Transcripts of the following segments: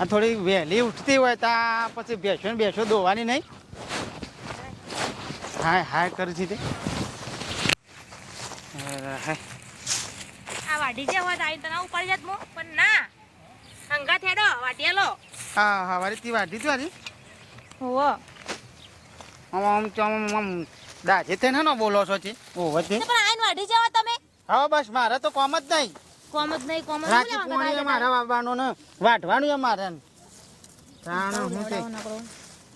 આ થોડી વહેલી ઉઠતી હોય તો પછી બેસો દોવાની નહીં. હાય હાય કરી છે તે આ વાઢી જે હોય તારી તને ઉપાડી જાત મો પણ ના હંગા થેડો વાટીએલો. હા હા વારી તી વાઢી તું આજે હોવો આમ દાજે તે ને બોલો છો છે ઓવે તે પણ આઈને વાઢી જાવ તમે. હા બસ મારે તો કોમ જ નહીં. કોમ જ નહીં કોમ જ રાતી પોણી મારા વાવવાનું ને વાઢવાનું મારે તાણ હું તે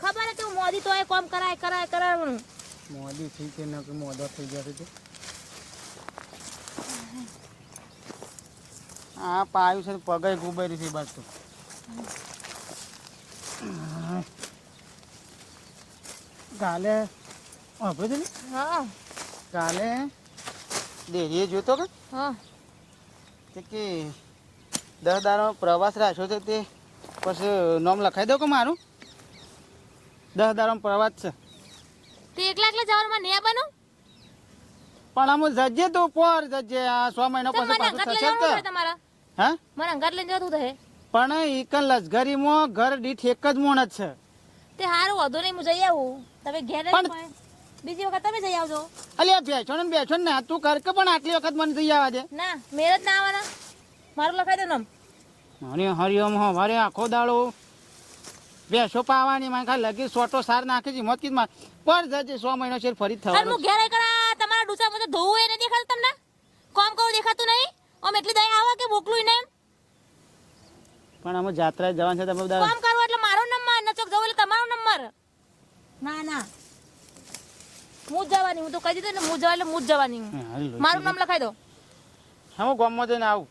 ખબર છે તું મોદી તો એ કોમ કરાય મોદી થઈ કે ન કે મોદો થઈ જશે તે આ પાયું છે પગે ગુબેરી છે બસ તો કાલે આપણે છે ને હા કાલે ડેરીએ જોતો કે હા કે 10 દાડો પ્રવાસ રાખ્યો છે તે પછી નામ લખાઈ દો કે મારું 10 દાડો પ્રવાસ છે તે એકલા જવાનું માં ને બનો પણ આમ જજે તો પર જજે આ 6 મહિના તો પછી મને પાછું અંગત લઈ થશે જવાનું કે છે તમારા. હા મને અંગત લઈને જતું હે પણ ઈકન લસગરીમાં ઘર દીઠ એક જ મોણ જ છે તે હારું વધુ નહીં હું જઈ આવું તમે ઘેર પણ- બીજી વખત તમે જઈ આવજો. અલ્યા બેસો ને તું કર કે પણ આટલી વખત મને જઈ આવવા દે ના મેરેજ ના આવવાના મારું લખાઈ દો નામ. અરે હરિયમ હવારે આખો દાડો બેસો પાવાની માં ખાલી લગી સોટો સાર નાખી છે મત કીધમાં પર જજે 100 મહિનો છે ફરી અરે થવાનું હું ઘેર આઈ કરા તમારા ડૂસા મને ધોવું એ નહીં દેખાતું તમને કોમ કહું દેખાતું નહીં ઓમ એટલી દયા આવે કે મોકલું ને પણ અમે જાત્રા જવાનું છે તમે બધા કોમ કરવું એટલે મારો નંબર નચોક જવું એટલે તમારો નંબર. ના ના હું જ જવાની હું તો કહી દીધું ને હું જવા એટલે હું જ જવાની મારું નામ લખાઈ દો. હા હું ગામમાં જઈને આવું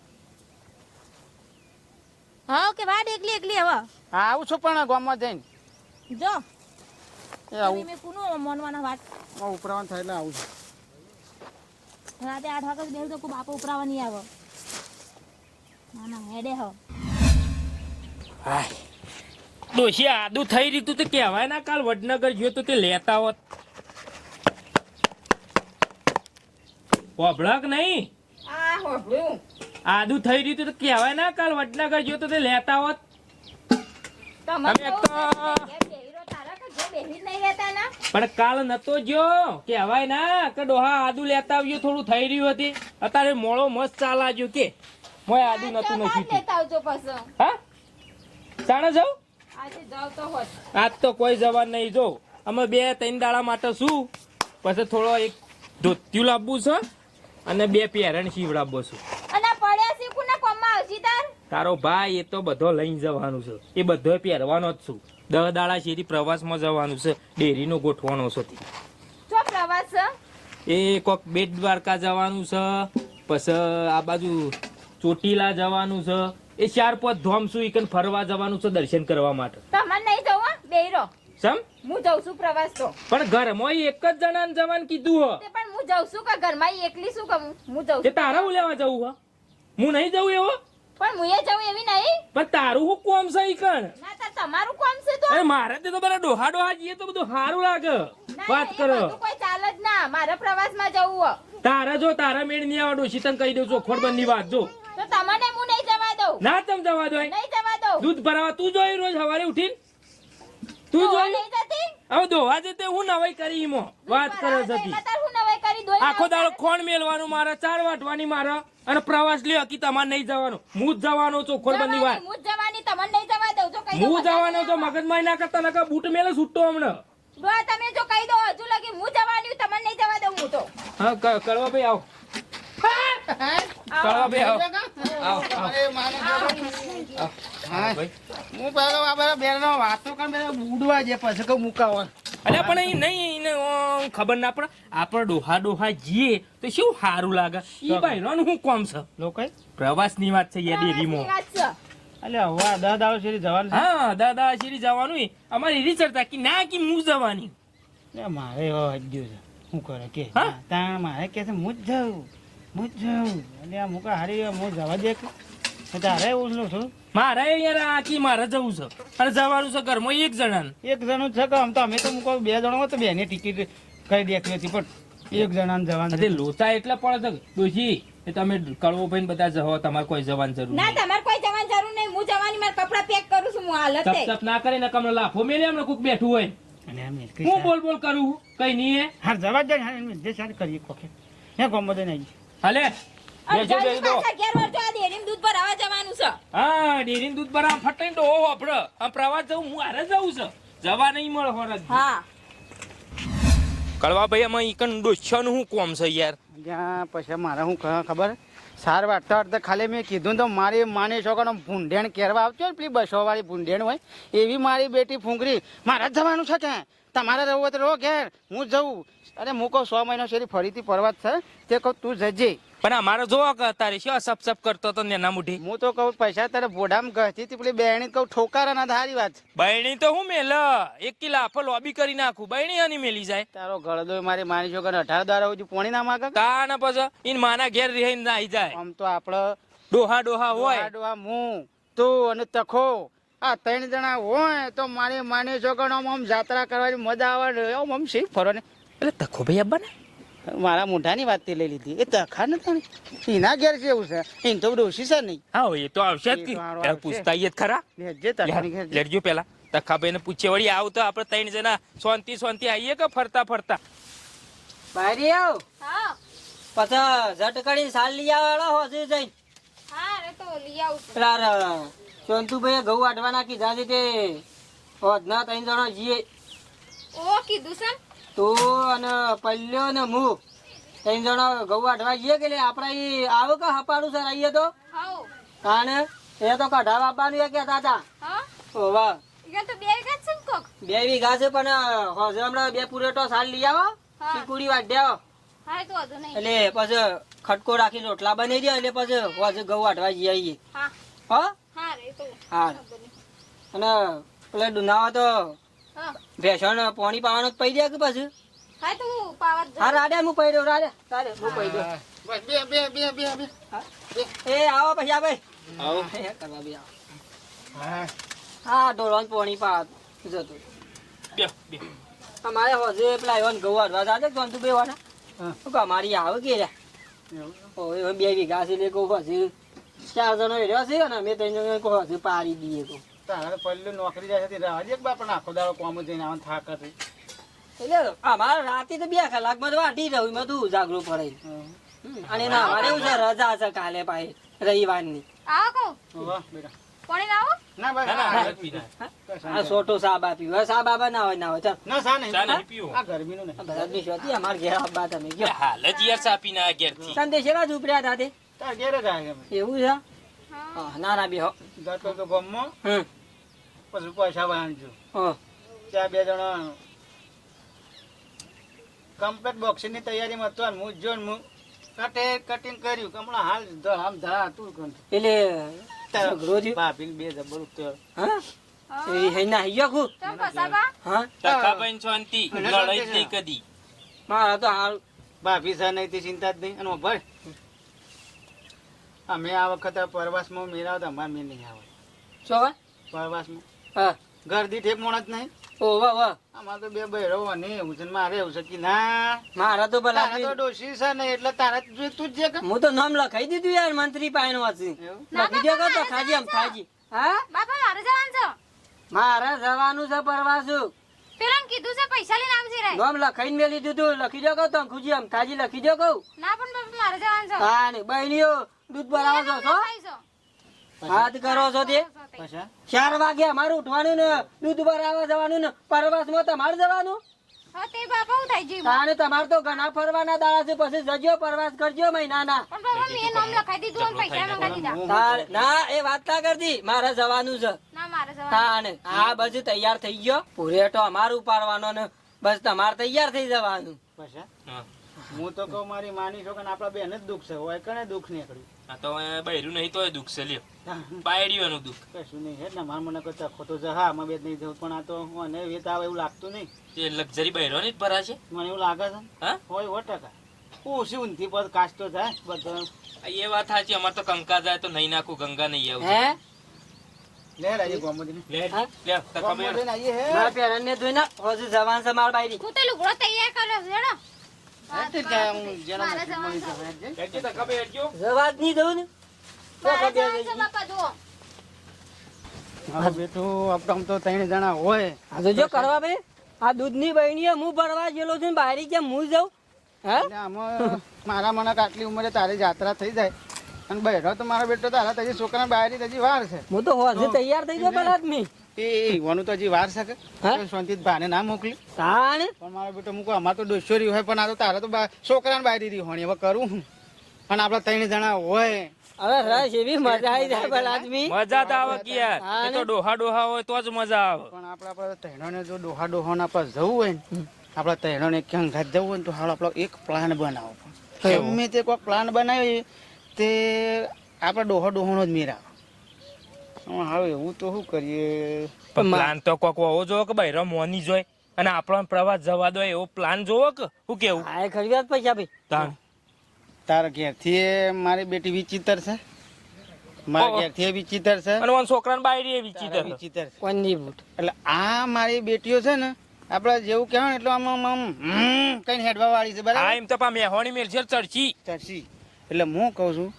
હા ઓકે વાડ એકલી હવે હા આવું છું પણ ગામમાં જઈને જો એ આવું મેં કુનો મોનવાના વાત ઉપરાવાનું થાય એટલે આવું છું રાતે 8 વાગે બેલ તો બાપો ઉપરાવા નહીં આવે. ના ના હેડે હો હાય ડોશી આદુ થઈ રહ્યું તો કહેવાય ના કાલ વડનગર ગયો તો તે લેતા હોત હોભળક નહીં આ હોભળું આદુ થઈ રહ્યું તો કહેવાય ના કાલ વડનગર ગયો તો તે લેતા હોત તમે એક તો પણ કાલ નતો ગયો કહેવાય ના કે ડોહા આદુ લેતા આવ્યો થોડું થઈ રહ્યું હતી અત્યારે મોળો મસ્ત ચાલાજો કે મોય આદુ નતું નથી હા ચાણે જાઉં આજ તો કોઈ જવા નહીં જો અમે 2-3 દાડા માટે શું પછી થોડો એક ધોતિયું લાવવું છે અને 2 પેરણ સીવડાવવો છું તારો ભાઈ એ તો બધો લઈને જવાનું છે એ બધો પહેરવાનો જ છું 10 દાડા શેરી પ્રવાસમાં જવાનું છે ડેરીનો ગોઠવાનો છે એ કોક બેટ દ્વારકા જવાનું છે પછી આ બાજુ ચોટીલા જવાનું છે એ 4-5 ધોમ છું ઈકન ફરવા જવાનું છે દર્શન કરવા માટે સમ હું જઉં છું પ્રવાસ તો પણ ઘરમાં એક જ જણાને જવાનું કીધું હો તે પણ હું જઉં છું કે ઘરમાં એકલી શું કરું હું જઉં તે છું તારા હું લેવા જવું હો હું નહીં જવું એવો પણ હું એ જઉં એવી નહીં પણ તારું હું કોમ છે ઈકણ ના તાર તમારું કોમ છે તો અરે મારે તે તો બરા ડોહા જઈએ તો બધું સારું લાગે ના, વાત એ કરો બધું કોઈ ચાલે જ ના મારે પ્રવાસમાં જવું હો. તારા જો તારા મેળ નહીં આવડો શીતન કહી દઉં ચોખોડબંધ ની વાત જો તો તમને હું નહીં જવા દઉં ના તમ જવા દો નહીં જવા દઉં દૂધ ભરાવા તું જોઈ રોજ સવારે ઉઠીને તું તો જોઈ નહીં જતી હવે દોહા જતે હું નવાઈ કરી ઈમો વાત કરે બરાબર, જતી એમાં તાર હું નવાઈ કરી દોઈ આખો નાખું. દાડો ખોણ મેલવાનું મારે 4 વાટવાની મારે અને પ્રવાસ લ્યો કે તમારે નહીં જવાનું હું જ જવાનો ચોખોડબંધ ની વાત જવાની, હું જ જવાની તમને નહીં જવા દઉં જો કહી દો હું બધા જવાનો તો નહીં મગજમાં ના કરતા નકા બૂટ મેલે છૂટતો હમણાં ડોહા, તમે જો કહી દો હજુ લગી હું જવાની તમને નહીં જવા દઉં હું તો હા કરવા ભાઈ આવો કરવા ભાઈ આવો આવો હા હું પેલો આ બધા બેનો વાતો કર બે બુડવા જે પછી કે મુકાવો અલ્યા પણ એ નહીં એને ખબર ના પડે આપણે ડોહા જઈએ તો શું સારું લાગે ઈ ભાઈનું શું કોમ છે લોકો પ્રવાસ ની વાત છે યાર ડેરીમાં વાત છે. અલ્યા હવે 10 દાડો સુધી જવાનું છે હા દાદા શેરી જવાનું ય. અમારી એવી ચર્ચા કે ના કે હું જવાની લે મારે હવે હજ્યું છે શું કરે કે હા? તાણ મારે કે છે હું જ જાઉં અલ્યા મુકા હારી હું જવા દે કે તારે એવું છું મારે યાર આ કી મારે જવું છે અને જવાનું છે ઘરમાં એક જણાને એક જણું છે કે આમ તો અમે તો મૂકો 2 જણો હોય તો બેની ટિકિટ કરી દેખી હતી પણ એક જણાને જવાનું તે લોચા એટલે પડે છે ડોશી એ તમે કડવો ભાઈ બધા જવો તમારે કોઈ જવાની જરૂર ના નહીં તમારે કોઈ જવાની જરૂર નહીં હું જવાની મારા કપડા પેક કરું છું હું હાલત તપ તપ ના કરે ને કમરો લાફો મેલે હમણાં કોક બેઠું હોય અને એમ નહીં હું બોલ બોલ કરું કઈ નહીં હે હા જવા દે ને જે સારી કરીએ કોકે હે ગોમો દે નહીં હાલે બેજો બેજો દો ઘેર વળજો આ ડેરીમાં દૂધ ભરાવા જવાનું છે હા ડેરીનું દૂધ ભરા ફટાઈને તો ઓહો આપડે આ પ્રવાસ જવું હું હારે જવું છે જવા નહીં મળે હોરજ હા કળવા ભાઈ આમાં ઈકન ડોસ્યાનું હું કોમ છે યાર જ્યાં પછી મારે શું ખબર સાર વાટતા વાટતા ખાલી મેં કીધું તો મારી માની છોકરાનો ભૂંડેણ કેરવા આવતો ને પેલી બસો વાળી ભૂંડેણ હોય એવી મારી બેટી ફૂંકરી મારે જ જવાનું છે ક્યાં તમારે રહેવું હોય તો રહો ઘેર હું જઉં અરે હું કહું 100 મહિનો શેરી ફરીથી પરવાત છે તે કહું તું જજે પણ અમારે જોવા કે તારે શું સપ સપ કરતો તો નેના મુઠી હું તો કહું પૈસા તારે બોડામાં ગહતી હતી પેલી બહેણી કહું ઠોકારા ના ધારી વાત બહેણી તો હું મેલ 1 કિલો આફો લોબી કરી નાખું બહેણી આની મેલી જાય તારો ગળદો મારી માની છોકરાને 18 દાડા સુધી પોણી ના માગે તા ને પછી ઈન માના ઘેર રહીને નાઈ જાય આમ તો આપડે ડોહા ડોહા હોય ડોહા હું તું અને તખો આ 3 જણા હોય તો મારી માની છોકરાનો આમ જાત્રા કરવાની મજા આવે આમ શી ફરો ને એટલે તખો ભાઈ અબ્બા ને મારા મોઢાની વાત લઈ લીધી એ તખા નથી એના ઘેર છે એવું છે એને તો ડોસી છે નહીં હા એ તો આવશે જ એ કી તો હારો પેલા આવશે. પૂછતા જ ખરા જે તખાની ઘેર જે. લેડજો પેલા તખાભાઈ ને પૂછે વળી આવ તો આપણે 3 જણા શાંતિ શાંતિ આવીએ કે ફરતા ફરતા બારી આવ હા પછી ઝટ કરી સાલ લઈ આવેલો હોજે જઈ હા રે તો લઈ આવું છું. પેલા ચોંતુભાઈ ઘઉં વાટવાના કીધા છે તે હોજના 3 જણા જીએ ઓ કીધું છે ને? તું અને પલ્યો ને હું 3 જણા ઘઉં વાટવા જઈએ કે આપડે ઈ આવો કે હપાડું સર આવીએ તો હાઉ કાને એ તો કઢાવ આપવાનું એ કહેતા હતા હા ઓવા ઈગા તો 2 વીઘા જ છે ને કોક 2 વીઘા છે પણ હોજે હમણાં 2 પૂરેટો સાલ લઈ આવો હા. ચીકુડી વાટ્યા હા એ તો વાંધો નહીં એટલે પછી ખટકો રાખીને રોટલા બની દે એટલે પછી હોજે ઘઉં વાટવા જઈએ આવીએ હા હા હા રે તો હા વાંધો નહીં. અને પેલા ડુનાવા તો હા ભેસણ પાણી પાવાનું જ પડી જાય કે પછી હા તો હું પાવા જ હા રાડે હું પડી દઉં રાડે તારે હું પડી દઉં બસ બે એ આવો પછી ભાઈ આવો કરવા બી આવો હા હા ઢોળવાનું પાણી પા જતું બે બે અમારે હોજે પેલા એવા ઘઉં વાળવા જાતે જોનતું બે વાળા હા. શું કહે મારી આવે કે રે એવું. ઓ એ 2 વીઘા છે એટલે કહું હજી 4 જણો રહ્યો છે અને અમે 3 જણો કહું હજી પાડી દઈએ કહું તારે પહેલું નોકરી જાય છે રાહ એક બાપ આખો દાડો કોમ જઈને આવવાનું થાક હતી એટલે અમારે રાતે તો 2 કલાકમાં તો વાટી રહ્યું એમાં તું જાગરું પડે અને ના અમારે એવું છે રજા છે કાલે પાછી રવિવારની આવો કહું વાહ બેટા પાણી લાવો ના બસ ના ના આ હાલ પીના આ સોટો સાબ આપ્યું હવે સાબ આબા ના હોય ના હોય ચાલ ના સા નહીં ચા નહીં પીવો આ ગરમીનું નહીં બધા આદમી શોધી અમારે ઘેર આબા તમે એ ગયો હાલ જ યાર સાપીને આ ઘેરથી સંદેશ એવા જ ઉપડ્યા હતા તે તાર ઘેર જ આવે છે એવું છે હા હા, ના ના બેહો જતો તો ગમમાં હમ પછી પૈસા વાંચજો હા ત્યાં 2 જણા કમ્પ્લેટ બોક્સિંગની તૈયારીમાં હતો ને હું જો ને હું કટિંગ કર્યું કે હમણાં હાલ આમ ધરા હતું કંઠ. એટલે ઝઘડો થયો ભાભીને 2 જબર ઉત્તર હા એ હઈ ના હૈયા ખુ તમ પસાબા હા તખાભાઈ શાંતિ લડાઈ જ નહીં કદી મારા તો હાલ ભાભી સર નહીં તે ચિંતા જ નહીં અને ભાઈ અમે આ વખતે પ્રવાસમાં મેળવતા અમારે મેં નહીં આવે છો પ્રવાસમાં હા ઘર દીઠ એક મોણ જ નહીં ઓ વાહ વાહ અમારે તો 2 બહેરો અને એવું છે ને મારે એવું છે કે ના મારા તો ભલા તારે તો ડોશી છે ને એટલે તારે તું જ જે કે હું તો નામ લખાઈ દીધું યાર મંત્રી પાયનો વાંચી એવું? લખી દો તો ખાજી આમ ખાજી હા બાપા મારે જવાનું છે મારે જવાનું છે પરવાસું પેલા કીધું છે પૈસા લઈને આવશે રે નામ લખાઈને મેલી દીધું લખી દો કહું તો ખુજી આમ ખાજી લખી દો કહું ના પણ બાપા મારે જવાનું છે હા ને બહેનીઓ દૂધ ભરાવો છો છો ખાઈશો. હાથ કરો છો તે પાછા 4 વાગે અમારું ઉઠવાનું ને દૂધ ભરાવા જવાનું ને પરવાસમાં તમારે જવાનું હા તે બાપા હું થઈ જઈ તાને તમારે તો ઘણા ફરવાના દાડા છે પછી જજો પરવાસ કરજો મહિનાના પણ બાપા મેં નામ લખાઈ દીધું અને પૈસા મંગાવી દીધા ના એ વાત ના કરતી મારે જવાનું છે ના મારે જવાનું તાને આ બધું તૈયાર થઈ ગયો પૂરેટો અમારું ઉપાડવાનો ને બસ તમારે તૈયાર થઈ જવાનું પાછા હા. હું તો કહું મારી માની છો કે આપડા બેન જ દુઃખ છે હોય કને દુઃખ નીકળ્યું આ તો હવે બૈરું નહીં તોય દુઃખ છે લ્યો બાયડીઓનું દુઃખ કશું નહીં હે ને માર મને કરતા ખોટો છે હા અમે બે નહીં જવું પણ આ તો મને વેત આવે એવું લાગતું નહીં જે લક્ઝરી બૈરો ને જ ભરા છે મને એવું લાગે છે હા હોય 100% ઓછી ઊંધી પર કાચતો થાય બધો એ વાત સાચી અમારે તો કંકા જાય તો નહીં નાખું ગંગા નહીં આવું હે લે લાઈએ ગોમોદીને લે હા? લે તખાભાઈ ગોમોદીને આઈએ હે મારા પેરન ને ધોઈને હજુ જવાન છે મારા બાયરી હું તો લુગડો તૈયાર કર્યો છે હેડો એટલે જાય હું જેના મારે નસીબમાં જવાનું જવાય છે. હેડજો તખાભાઈ હેડજો જવા જ નહીં દઉં ને તો મારે ખબર જવાનું છે નહીં. બાપા જુઓ મારો બેટો આપણે આમ તો 3 જણા હોય આ તો જો કરવા ભાઈ આ દૂધની બહેણીએ હું ભરવા ગયેલો છું ને બારી કેમ હું જાઉં હે એટલે આમાં મારા મને આટલી ઉંમરે તારી જાત્રા થઈ જાય અને બહેરો તો મારો બેટો તારા તજી છોકરા બહારી તજી વાર છે હું તો હોજે તૈયાર થઈ જાઉં પેલા આદમી એ ઈવાનું તો હજી વાર છે કે હા? શાંતિ ભાને ના મોકલી તાણે પણ મારો બેટો મૂકો અમાર તો ડોસ્યોરી હોય પણ આ તો તારા તો છોકરાને બહારી રહી હોણી હવે કરું હું અને આપણા 3 જણા હોય હવે રસ એવી મજા આવી જાય પેલા આદમી મજા તો આવે કે યાર હા એ ને? તો ડોહા હોય તો જ મજા આવે પણ આપણે તહેણોને જો ડોહાને આપણે જવું હોય ને આપણા તહેણોને ક્યાંક ઘાત જવું હોય ને તો હાલ આપણો એક પ્લાન બનાવવો પડે ગમે તે કોઈ પ્લાન બનાવીએ તે આપણે ડોહાનો જ મેર આવે હવે એવું તો શું કરીએ પણ પ્લાન તો કોક હોવો જોવો કે બૈરો મોની જોય અને આપણો પ્રવાસ જવા દો એવો પ્લાન જોવો કે શું કેવું આ ખરી વાત પૈસા ભાઈ તાણ તારા ઘેરથી મારી બેટી વિચિત્ર છે મારા ઓહો. ઘેરથી વિચિત્ર છે અને ઓન છોકરાને બાયરી એવી ચીજ તારા વિચિત્ર છે કોની બૂટ એટલે આ મારી બેટીઓ છે ને આપણે જેવું કહેવાય ને એટલે આમ કઈ હેડવા વાળી છે આ બરાબર એમ તો પા મેહોણી મેલ છે ચડચી ચડશી એટલે હું કહું છું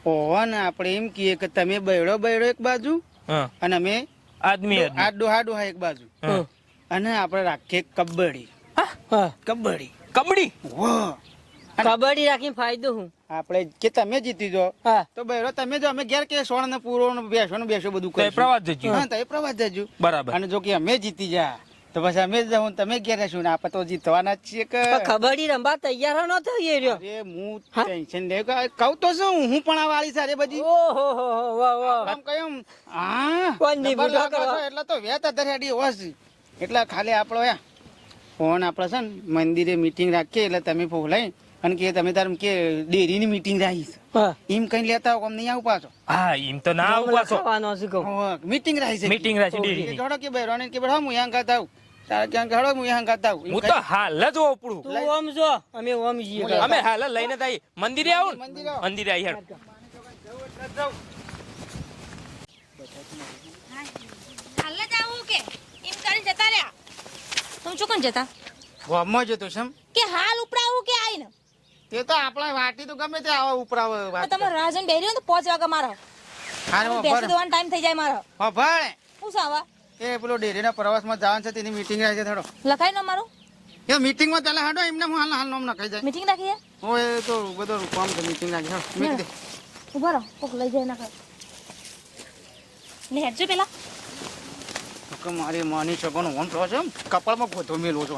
ઓહો ને આપણે એમ કહીએ કે તમે બૈડો એક બાજુ હા અને અમે આદમી આ ડોહા એક બાજુ હા. અને આપણે રાખીએ કબડ્ડી હા કબડ્ડી કબડ્ડી વાહ કબડ્ડી રાખીને ફાયદો હું આપણે કે તમે જીતી જો હા તો બૈરો તમે જો અમે ઘેર કે સોણ ને પૂરો ને બેસો બધું તો એ કરીશું. પ્રવાસ જજો હા તો એ પ્રવાસ જજો બરાબર અને જો કે અમે જીતી જા તો પછી અમે જ જાઉં તમે ઘેર રહેશું ને આપણે તો જીતવાના જ છીએ કે પણ કબડ્ડી રમવા તૈયાર ન થઈ રહ્યો અરે હું હા? ટેન્શન લે કહું તો શું હું પણ આ વાળી સારી બધી ઓહો હો વાહ વાહ આમ કયું હા કોણની ડબલ બુઢો લાગો છો કરવા? એટલે તો વેત ધરેડી હોશ એટલે ખાલી આપણો ફોન આપણે છે ને મંદિરે મીટિંગ રાખીએ એટલે તમે ફોલાઈ અને કે તમે તાર કે ડેરીની મીટિંગ રાખી છે હા એમ કઈ લેતા હો નહીં આવું પાછો હા એમ તો ના આવું પાછો ખાવાનો છે કહું મીટિંગ રાખી છે મીટિંગ રાખી કે ડેરીની. જોડો કે ભાઈ રોને કે ભાઈ હું યાં ગાતા આવું તારે ક્યાં ગાડો હું યાં ગાતા આવું હું તો હાલ જ ઓપડું તું ઓમ જો અમે ઓમ જઈએ અમે હાલ જ લઈને તાઈ મંદિરે આવું ને મંદિરે આવો. મંદિરે આવી હેડ હાલ જ આવું કે એમ કરી જતા રહ્યા તમે શું કોણ જતા ગામમાં જતો છે એમ? કે હાલ ઉપડાવું કે આઈને તે તો આપણા વાટી તો ગમે તે આવા ઉપરાવે વાત તમે રાજન બેરી તો 5 વાગે મારો હારે બેસી દેવાનો ટાઈમ થઈ જાય મારો ભાઈ હું સાવા એ પેલો ડેરીના પ્રવાસમાં જવાનું છે તેની મીટિંગ રાખી છે થોડો લખાઈ ન મારું એ મીટિંગમાં ચાલે હાડો એમને હું હાલ નામ નખાઈ જાય મીટિંગ રાખીએ ઓય એ તો બધો કામ છે મીટિંગ રાખી હા મેં દે ઉભા રહો કોક લઈ જાય ના ને હેડજો પેલા કે મારી માની છોકરો ઓન તો છે કપાળમાં ગોધો મેલો છો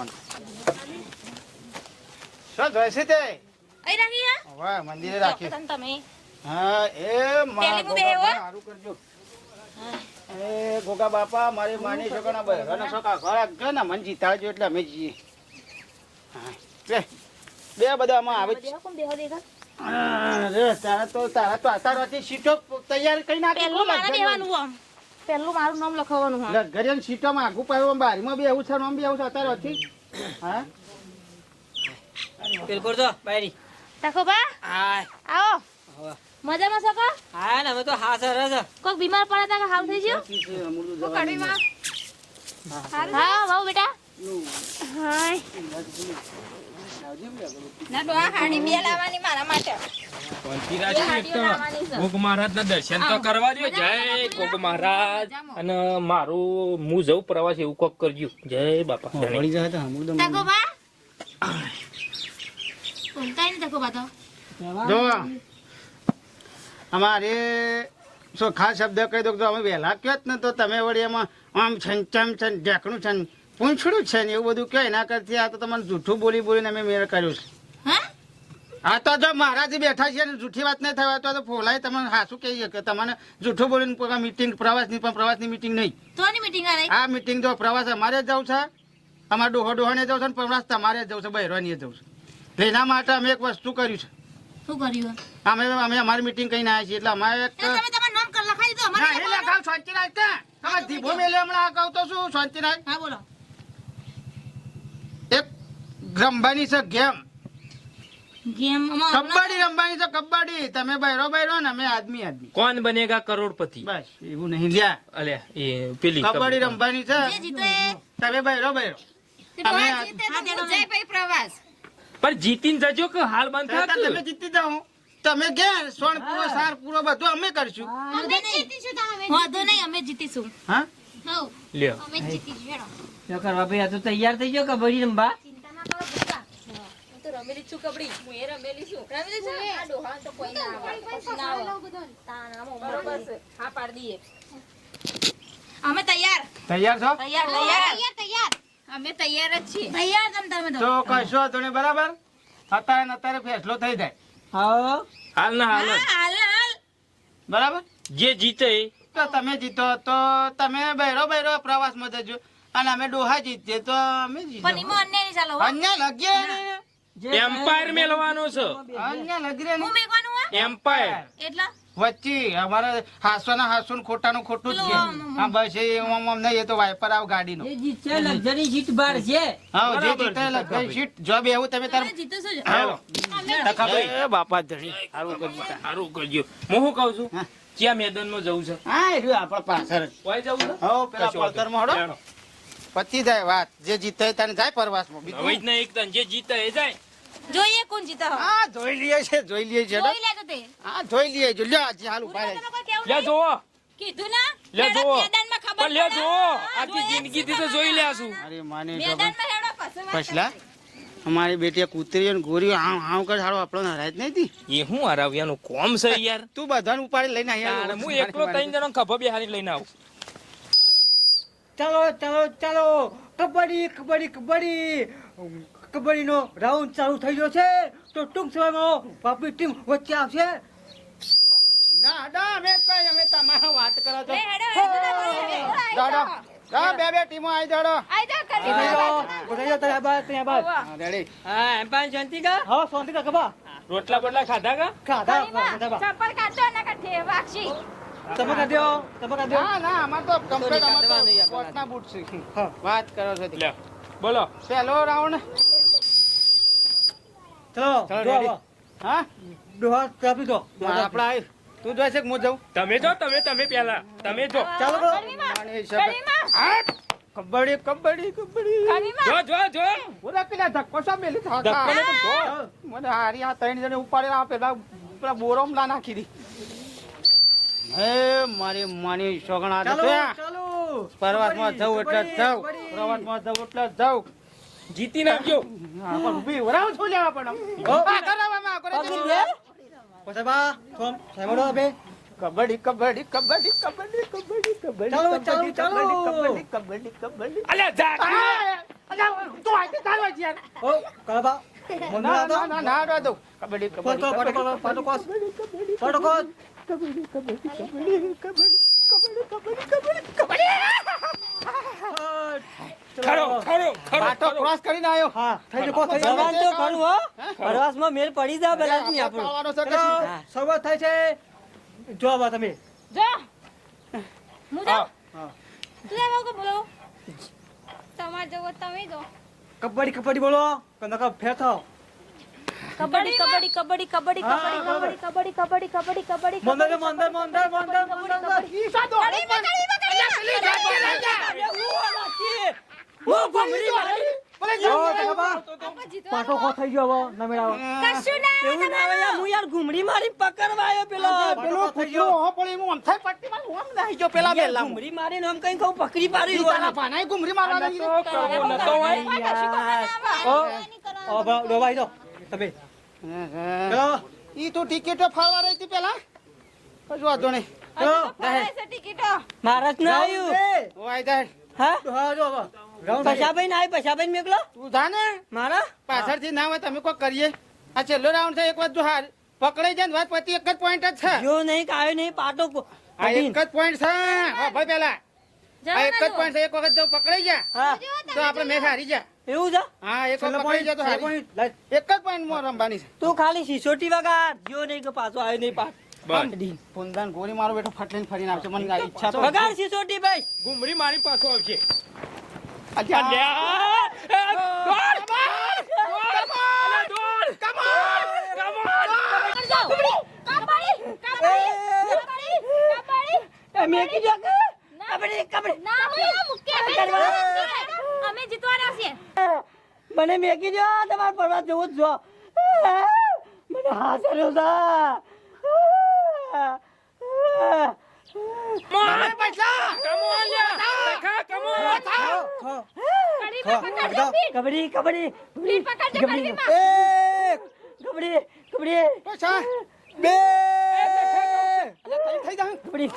શું જોઈ છે તે અહીં રાખી હા વાહ મંદિરે રાખી પસંદ તમે હા એ મારા પેલી હું ગોગા બેહો. સારું કરજો એ ગોગા બાપા મારી માની છોકરા બહેરાનો છોકરા ખોરાક જો ને મન જીતાડજો એટલે અમે જઈએ હા બે બધા આમાં આવે જ બેહો કોણ બેહો દેખા અરે તારા તો અત્યારથી સીટો તૈયાર કરી નાખી પહેલું મારે બેહવાનું આમ પહેલું મારું નામ લખાવવાનું હા લગરિયન સીટોમાં આગું પાડ્યું બારીમાં બી એવું છે આમ બી એવું છે અત્યારથી હા પેલપુર જો બાયરી તાકો બા હાય આવો હવે. મજામાં છો કો હાય ને અમે તો હા સર જ કોક બીમાર પડે તા હાવ થઈ ગયો હા વાવ બેટા હાય ના ડોહા હાડી બે લાવવાની મારા માટે કોક મહારાજ ના દર્શન તો કરવા દો જય કોક મહારાજ અને મારું હું જઉં પ્રવાસ એવું કોક કરજો જય બાપા મળી જાય તો હમું તાકો બા કોનતા ની તાકો બા તો જો અમારે શું ખાસ શબ્દ કહી દો તો અમે વહેલા કહો જ ને તો તમે વળી એમાં આમ છન ચમ છન ઢેકણું છન પૂંછડું છે ને એવું બધું કહો એના કરતી આ તો તમને જૂઠું બોલીને અમે મેળ કર્યું છે હા આ તો જો મહારાજ બેઠા છે ને જૂઠી વાત નહીં થવા તો ફોલાય તમને હાસું કહીએ કે તમને જૂઠું બોલીને મીટિંગ પ્રવાસની મીટિંગ નહીં તો ની મીટિંગ આ રહી આ મીટિંગ જો પ્રવાસ અમારે જ જવું છે અમારે ડોહાને જવું છે ને પ્રવાસ તમારે જ જવું છે બહેરોની જવું છે એટલે એના માટે અમે એક વસ્તુ કર્યું છે શું કર્યું અમે અમારી મીટિંગ કહીને આવ્યા છીએ એટલે અમારે એક તમે તમારું નામ કર લખાઈ દીધું ના, અમારે એ લખાવ શાંતિ રાખ તે. તમે ધીબો મેલ્યો હમણાં કહું તો શું શાંતિ રાખ હા બોલો એક રમવાની છે ગેમ ગેમ કબડ્ડી રમવાની છે કબડ્ડી તમે બહેરો ને અમે આદમી કોણ બનેગા કરોડપતિ બસ એવું નહીં લ્યા અલ્યા એ પેલી કબડ્ડી રમવાની છે જે જીતે તમે બહેરો તે અમે ડોહા આ- જીતે તો હું જઈ ભાઈ પ્રવાસ પણ જીતીને જજો કે હાલ બંધ તમે થાક જીતી જાઓ તમે ઘેર સોણ પૂરો સાર પૂરો બધું અમે કરશું. વાંધો નહીં અમે જીતીશું હા લ્યો શું કરવા ભાઈ આ તો તૈયાર થઈ ગયો કબડ્ડી રમવા ચિંતા ના કરો ભૂકા હું તો રમેલી જ છું કબડ્ડી હું એ રમેલી છું આ ડોહાને તો કોઈ ના આવે પછી ના આવે તાના બરોબર છે હા પાડી દઈએ અમે તૈયાર તૈયાર છો? તૈયાર અમે તૈયાર જ છીએ તૈયાર તમે તો તો કશો હતો ને બરાબર અત્યારે ફેસલો થઈ જાય હા હાલ ના હાલ જ. હાલ બરાબર. જે જીતે એ. તો તમે જીતો તો તમે બહેરો પ્રવાસમાં જજો અને અમે ડોહા જીતીએ તો અમે પણ જીતો. ઈમો અન્ય નહીં ચાલો હો. અન્ય લગીએ એમ્પાયર મેલવાનો છે અન્ય લગીરે હું મેકવાનું હો એમ્પાયર. એટલા વચ્ચે અમારે હાસો ખોટાનું ખોટું જ છે. હા બસ એ આમ નહીં, એ તો વાઇપર આવ ગાડીનો. જે જીતશે લક્ઝરી સીટ બાર છે હા જે બરાબર જીતે છે, લગી સીટ જો બે એવું તમે તાર તમે જીતશો જ હાલો. એ બાપા ધણી સારું કરજો. સારું કરજો. હું શું કહું છું હા. ક્યાં મેદાનમાં જવું છે હા એ રહ્યું આપણા પાછળ જ. કોઈ જવું છે હો પેલા કશો વાંધો પડતરમાં હડો નહીં. પતી જાય વાત. જે જીતે તને જાય પ્રવાસમાં હવે જ બીજું ના એક તન જે જીતે એ જાય. જોઈએ કોણ જીતા હો હા જોઈ લઈએ છે જોઈ લેજો તે હા જોઈ લઈએ જો લ્યો આજે હાલ ઉભા રહે. તને કોઈ કેવું લે નહીં? જોવો કીધું ના લે જોવો મેદાનમાં ખબર પણ લે પડે. જોવો હા, આખી જોઈએ જિંદગી થી તો જીતા જોઈ હો. લેશું. અરે માની મેદાનમાં હેડો પછી વાત પછલા અમારી બેટી કૂતરી અને ગોરી હાવ કર હાડો આપણો હરાય જ નહીં તી. એ હું હરાવ્યાનું કોમ છે યાર. તું બધાને ઉપાડી લઈને તારે અહીંયા હું એકલો ત્રણ જણો ખભા બેહારી લઈને આવું. ચાલો ચાલો ચાલો કબડ્ડી કબડ્ડી કબડ્ડી કબડ્ડીનો રાઉન્ડ ચાલુ થઈ ગયો છે તો ટૂંક સમયમાં આપણી ટીમ વચ્ચે આવશે ના ના અમે કઈ અમે તમારા વાત કરો છો. લે, હેડો, હેડો, હેડો, જાડો જા બે ટીમો આવી જાડો. આઈ જા કરી બધાય તારા બાદ ત્યાં બાદ હા, રેડી. હા એમ પણ શાંતિ કા હા શાંતિ કા કબા રોટલા બોટલા ખાધા કા ખાધા ખાધા ચપ્પલ કાઢો ના કાઢે વાક્ષી તમે કા દ્યો તમે કા દ્યો ના ના અમાર તો કમ્પ્લીટ અમાર નીકાળવા નહીં તો આપણને. કોટના બૂટ છે. હા વાત કરો છો તે. લે બોલો પહેલો રાઉન્ડ ચલો ચાલો, જો ready? આવો. હા ડોહા ચાપી દો આપડા આવી. તું જોઈ છે કે હું જાઉં? તમે જો તમે પેલા તમે જો ચાલો કરો માની હિસાબે. હા, કબડ્ડી કબડ્ડી કબડ્ડી જો ઓલા પેલા ધક્કો સા મેલી થા ધક્કો ને પણ જો. મને હારી આ ત્રણ જણે ઉપાડેલા આ પેલા બોરોમલા નાખી દી. હે મારી માની સોગણા ચાલો દે. ચાલો પ્રવાસમાં જવું એટલે જાવ. પ્રવાસમાં જવું એટલે જાવ. જીતી નાખજો. હા, પણ ઊભી વરાવ છું લેવા પણ આમ. આ કરાવવામાં આ કરે પગી છે. દે પછી બા થોમ સાઈમડો બે કબડ્ડી કબડ્ડી કબડ્ડી કબડ્ડી કબડ્ડી કબડ્ડી ચાલો, કબડ્ડી, ચાલો, કબડ્ડી કબડ્ડી કબડ્ડી. અલ્યા જા અલ્યા, તું આથી ચાલુ છે યાર. ઓ કબા મને ના આતો ના ના ના દો. કબડ્ડી કબડ્ડી ફટકો ફટકો ખરો બાટો ક્રોસ કરીને આવ્યો. હા થઈ ગયો થઈ જવાન તો ગયો ખરું હો પ્રવાસમાં મેલ પડી જાવ પેલા જ નહીં આપણું આવવાનો છે કે ચલો, શું? શરૂઆત થાય છે જો બા તમે જો હું જાઉં હા. તું જાવ કે બોલો તમાર જવો તમે જો કબડ્ડી કબડ્ડી બોલો નકા ફેર થાવ કબડ્ડી કબડ્ડી કબડ્ડી કબડ્ડી હા, કબડ્ડી કબડ્ડી કબડ્ડી કબડ્ડી કબડ્ડી મંદર મંદર મંદર મંદર મંદર ઈસા દો. ઓ ગોમરી મારી પાટો ખો થઈ ગયો હવે નમેડાવો કશું ના એવું ના આવે યાર, હું યાર ઘુમરી મારી પકડવા આવ્યો પેલો પેલો ફૂટલો હો પણ એમાં આમ થાય પટ્ટીમાં ઓમ નાહી ગયો પેલા યાર, બેલા. ઘુમરી મારીને આમ કઈ કહું પકડી પાડી તારા ભાનાએ ઘુમરી મારવાની. નતો કરવો નતો હોય ઓ બા ડોબાઈ દો તમે ચલો ઈ તું ટિકિટો ફાળવા રહી હતી પેલા કશું વાંધો નહીં. ચલો ફરાય છે ટિકિટો મારા જ ના આવ્યું ઓ આઈ જાય. હા હા જો હવે રાઉન્ડ પશાભાઈ ના આવી પશાભાઈ મેકલો તું જા ને મારા પાછળથી ના હોય તમે કોઈ કરીએ. આ છેલ્લો રાઉન્ડ છે એક વાત જો હાર પકડાઈ જાય ને વાત પતિ એક જ પોઈન્ટ જ છે. જો નહીં કાયો નહીં પાટો આ એક જ પોઈન્ટ છે. હા ભાઈ પેલા આ એક જ પોઈન્ટ છે. એક વખત જો પકડાઈ ગયા હા તો આપણે મેચ હારી ગયા. એવું છે હા એક વખત છેલ્લો પકડાઈ ગયા તો પોઈન્ટ હારી. લાઈટ એક જ પોઈન્ટ માં રમવાની છે. તું ખાલી સિસોટી વગાડ જો નહીં કે પાછો આવ્યો નહીં પાછો બસ. ફૂંદાન ગોળી મારો બેઠો ફટલીને ફરીને આવશે મને આ ઈચ્છા તો વગાડ સિસોટી ભાઈ ઘુમરી મારી પાછો આવશે અલ્યા. અલ્યા એ દોડ મેકી જો કે કબડ્ડી કબડ્ડી ના હું મુકે અમે જીતવાના છીએ મને મેકી જો તમારે પરવા જવું જ જો મને હા ચાલ્યો તા મોહન પૈસા કમોન લ્યા દેખા કમોન કબડ્ડી કબડ્ડી પીઠ પકડ દે કબડ્ડી કબડ્ડીમાં. કબડ્ડી કબડ્ડી પૈસા બે થઈ જા કબડ્ડી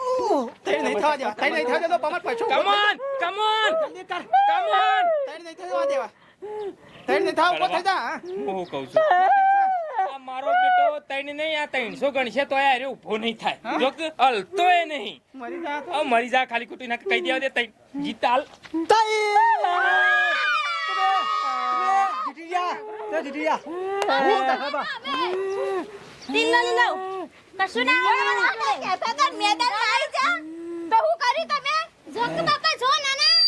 તઈ નહીં થવા દેવા તઈ નહીં થવા દેતો પમર પૈસો કમોન કમોન જલ્દી કર કમોન તઈ નહીં થવા દેવા તઈ નહીં થવા ઉભો થઈ જા હું કહું છું આ મારો બેટો તઈને નહીં આ 300 ગણશે તો યાર ઉભો નહીં થાય જો કે હલતોય નહીં મરી જા તો આ મરી જા ખાલી ખોટું ના કહી દેવા દે તઈ જીતાલ ઢીલો લીલો. કશું ના આવે. કહેતા હતા મેદાનમાં આવી જા. તો હું કર્યું તમે? જો કે બાપા જો નાના.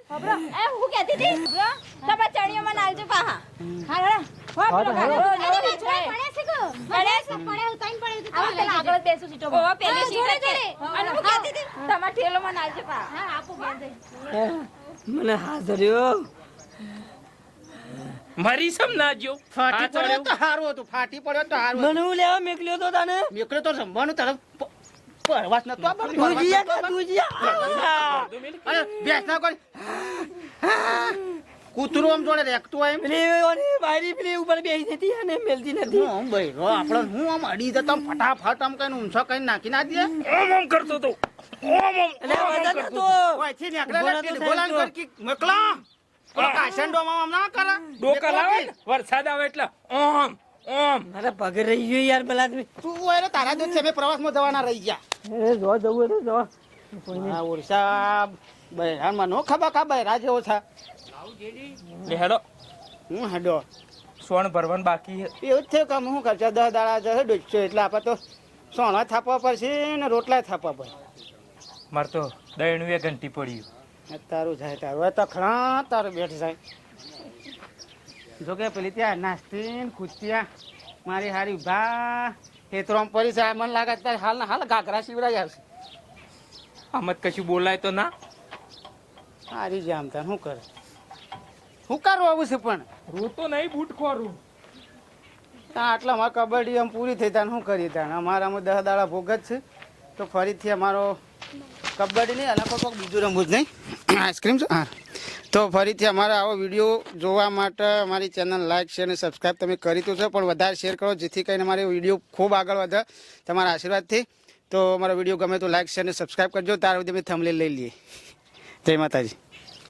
ખબરો એ હું કહેતી હતી જો તમે ચણિયોમાં નાલજો પાહા. હાલો હાલો, હાલો. પડે છે ગો. પડે છે પડે ઉતાઈન પડે તો આગળ બેસું સીટો. ઓ પેલી સીટ છે. અને હું કહેતી હતી તમાર ઠેલોમાં નાલજો પાહા. હા આપો બેન દે. મને હાજર્યો મરી સમ ના જો ફાટી પડ્યો તો હારું હતું ફાટી પડ્યો તો હારું મને હું લેવા મેકલ્યો તો તને મેકળ્યો તો જમવાનું તરફ પરવાસ નતો આ તું જીયા અરે બેસ ના કોઈ કૂતરું આમ જોડે રેખતું હોય એમ પેલી ઓની બાયરી પેલી ઉપર બેસી જતી અને મેલતી નથી હું બૈરો આપણો હું આમ અડી જતો આમ ફટાફટ આમ કઈ ઊંચો કઈ નાખી ના દે ઓમ ઓમ કરતો તો ઓમ ઓમ એટલે વજન હતો ઓયથી નીકળે કે ગોલાન કર કે મકલા કાશંડો આમ ના કરે ડોકા લાવે ને, વરસાદ આવે એટલે ઓમ ઓમ મારા પગ રહી ગયો યાર પેલા તમે તું ઓય તારા દૂધ છે મે પ્રવાસમાં જવાના રહી ગયા જો જવું તો જો આ ઓરસા બૈરામાં નો ખબર કા બૈરા જેવો છે લે હેડો હું હડો સોણ ભરવાનું બાકી છે એવું જ થયું કામ હું કરશે 10 દાડા જશે 150 એટલે આપણે તો સોના થાપવા પડશે ને રોટલા થાપવા પડશે માર તો દયણું એ ઘંટી પડ્યું તારું જાય તારું હવે તો ખરા તારું બેઠ જાય જો કે પેલી ત્યાં નાસ્તી ને ખુશિયા મારી હારી ભા ખેતરોમાં પડી છે મને લાગે અત્યારે હાલ ને હાલ ઘાઘરા શિવરાઈ આવશે આમત કશું બોલાય તો ના હારી જામ તાર શું કરે શું કરવું આવું છે પણ રૂ તો નહીં બૂટ ખોરું આટલા અમારે કબડ્ડી આમ પૂરી થઈ તાર શું કરીએ તાર અમારામાં 10 દાડા ભોગ જ છે તો ફરીથી અમારો કબડ્ડી નહીં અલગ કોઈક બીજું રમવું જ નહીં આઈસ્ક્રીમ છે હા તો ફરીથી અમારા આવો વિડીયો જોવા માટે અમારી ચેનલ લાઇક શેર અને સબસ્ક્રાઈબ તમે કરી તો છે પણ વધારે શેર કરો જેથી કરીને અમારી વિડીયો ખૂબ આગળ વધે તમારા આશીર્વાદથી તો અમારો વિડીયો ગમે તો લાઇક શેર અને સબસ્ક્રાઈબ કરજો ત્યાર સુધી અમે થંબનેલ લઈ લઈએ જય માતાજી